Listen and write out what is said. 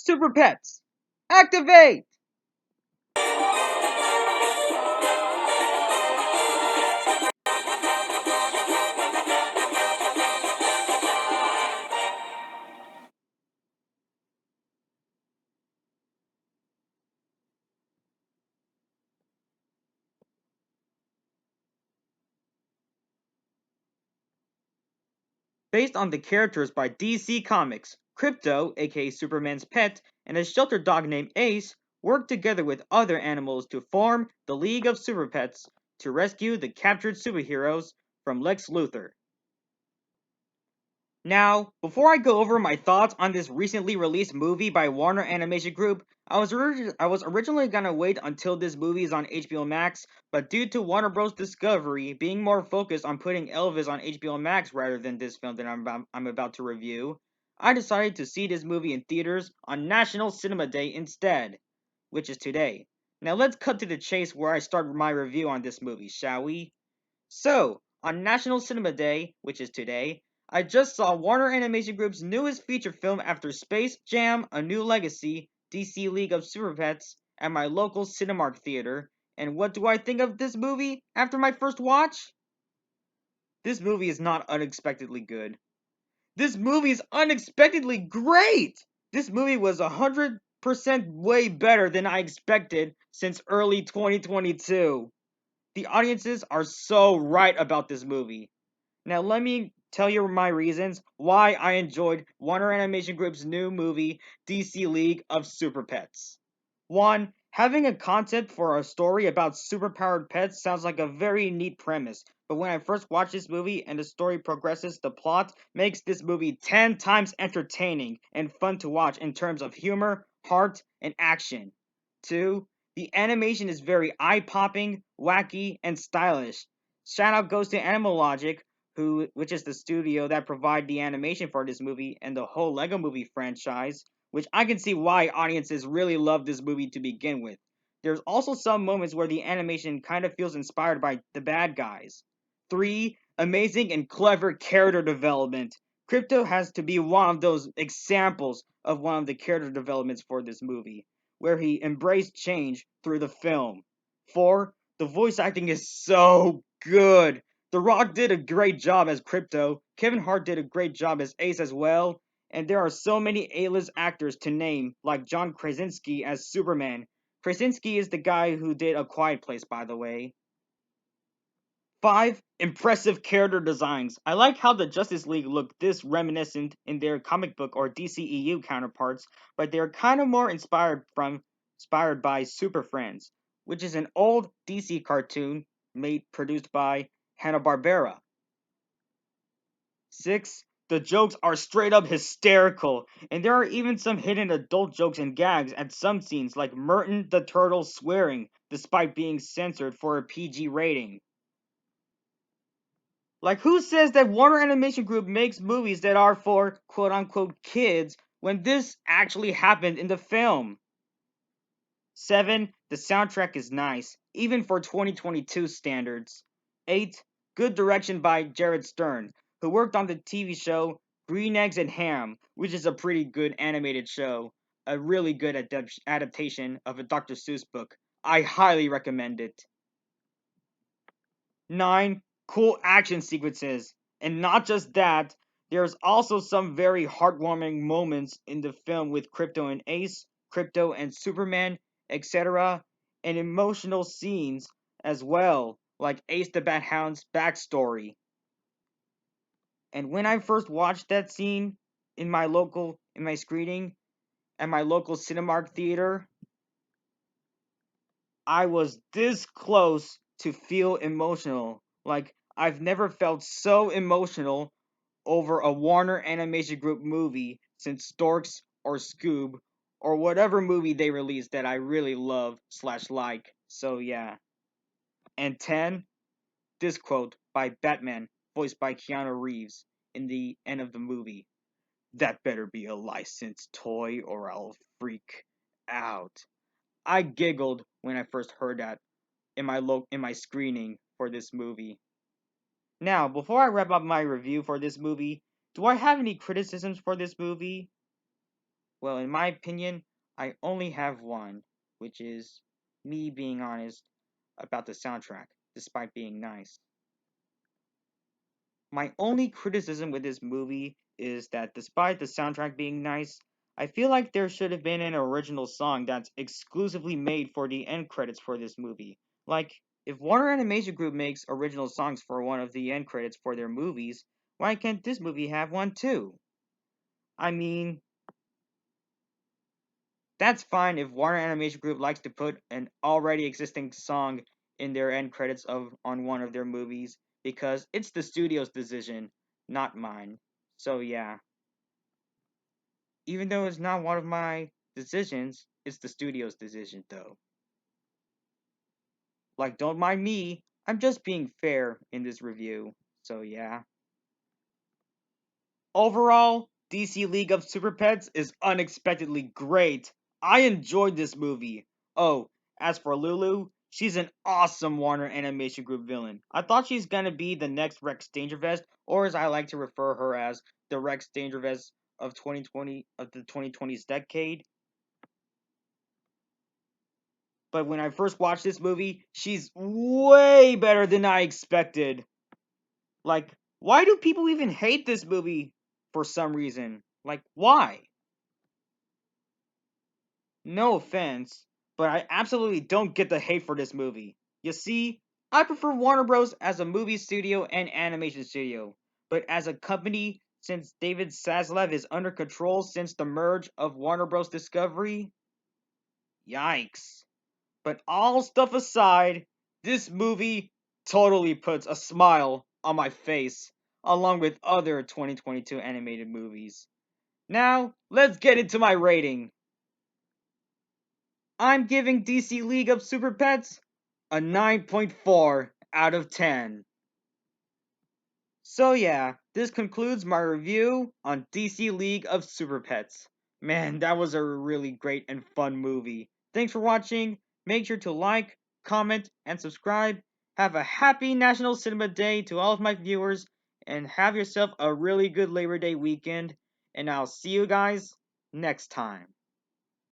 Super Pets, activate! Based on the characters by DC Comics, Krypto, aka Superman's pet, and a shelter dog named Ace work together with other animals to form the League of Super Pets to rescue the captured superheroes from Lex Luthor. Now, before I go over my thoughts on this recently released movie by Warner Animation Group, I was originally gonna wait until this movie is on HBO Max, but due to Warner Bros. Discovery being more focused on putting Elvis on HBO Max rather than this film that I'm about to review, I decided to see this movie in theaters on National Cinema Day instead, which is today. Now let's cut to the chase where I start my review on this movie, shall we? So, on National Cinema Day, which is today, I just saw Warner Animation Group's newest feature film after Space Jam: A New Legacy, DC League of Super Pets, at my local Cinemark theater. And what do I think of this movie after my first watch? This movie is not unexpectedly good. This movie is unexpectedly great! This movie was 100% way better than I expected since early 2022. The audiences are so right about this movie. Now, let me tell you my reasons why I enjoyed Warner Animation Group's new movie, DC League of Super Pets. 1. Having a concept for a story about superpowered pets sounds like a very neat premise, but when I first watched this movie and the story progresses, the plot makes this movie 10 times entertaining and fun to watch in terms of humor, heart, and action. 2. The animation is very eye-popping, wacky, and stylish. Shout out goes to Animal Logic, which is the studio that provide the animation for this movie and the whole Lego Movie franchise, which I can see why audiences really love this movie to begin with. There's also some moments where the animation kind of feels inspired by the bad guys. 3. Amazing and clever character development. Crypto has to be one of those examples of one of the character developments for this movie, where he embraced change through the film. 4. The voice acting is so good. The Rock did a great job as Crypto, Kevin Hart did a great job as Ace as well, and there are so many A-list actors to name, like John Krasinski as Superman. Krasinski is the guy who did A Quiet Place, by the way. 5. Impressive character designs. I like how the Justice League look this reminiscent in their comic book or DCEU counterparts, but they're kind of more inspired by Super Friends, which is an old DC cartoon produced by Hanna-Barbera. 6. The jokes are straight up hysterical, and there are even some hidden adult jokes and gags at some scenes, like Merton the Turtle swearing, despite being censored for a PG rating. Like, who says that Warner Animation Group makes movies that are for quote unquote kids when this actually happened in the film? 7. The soundtrack is nice, even for 2022 standards. 8. Good direction by Jared Stern, who worked on the TV show Green Eggs and Ham, which is a pretty good animated show. A really good adaptation of a Dr. Seuss book. I highly recommend it. 9. Cool action sequences. And not just that, there's also some very heartwarming moments in the film with Crypto and Ace, Crypto and Superman, etc., and emotional scenes as well, like Ace the Bat Hound's backstory. And when I first watched that scene in my screening at my local Cinemark theater, I was this close to feel emotional. Like, I've never felt so emotional over a Warner Animation Group movie since Storks or Scoob or whatever movie they released that I really love slash like. So yeah. And 10, this quote by Batman, voiced by Keanu Reeves in the end of the movie. That better be a licensed toy or I'll freak out. I giggled when I first heard that in my screening for this movie. Now, before I wrap up my review for this movie, do I have any criticisms for this movie? Well, in my opinion, I only have one, which is me being honest about the soundtrack, despite being nice. My only criticism with this movie is that despite the soundtrack being nice, I feel like there should have been an original song that's exclusively made for the end credits for this movie. Like, if Warner Animation Group makes original songs for one of the end credits for their movies, why can't this movie have one too? I mean, that's fine if Warner Animation Group likes to put an already existing song in their end credits of on one of their movies because it's the studio's decision, not mine. So yeah, even though it's not one of my decisions, it's the studio's decision though. Like don't mind me, I'm just being fair in this review. So yeah. Overall, DC League of Super Pets is unexpectedly great. I enjoyed this movie. Oh, as for Lulu, she's an awesome Warner Animation Group villain. I thought she's gonna be the next Rex Dangervest, or as I like to refer her as, the Rex Dangervest of 2020 of the 2020s decade. But when I first watched this movie, she's way better than I expected. Like, why do people even hate this movie for some reason? Like, why? No offense, but I absolutely don't get the hate for this movie. You see, I prefer Warner Bros. As a movie studio and animation studio, but as a company, since David Zaslav is under control since the merge of Warner Bros. Discovery, yikes. But all stuff aside, this movie totally puts a smile on my face, along with other 2022 animated movies. Now, let's get into my rating. I'm giving DC League of Super Pets a 9.4 out of 10. So yeah, this concludes my review on DC League of Super Pets. Man, that was a really great and fun movie. Thanks for watching. Make sure to like, comment, and subscribe. Have a happy National Cinema Day to all of my viewers, and have yourself a really good Labor Day weekend. And I'll see you guys next time.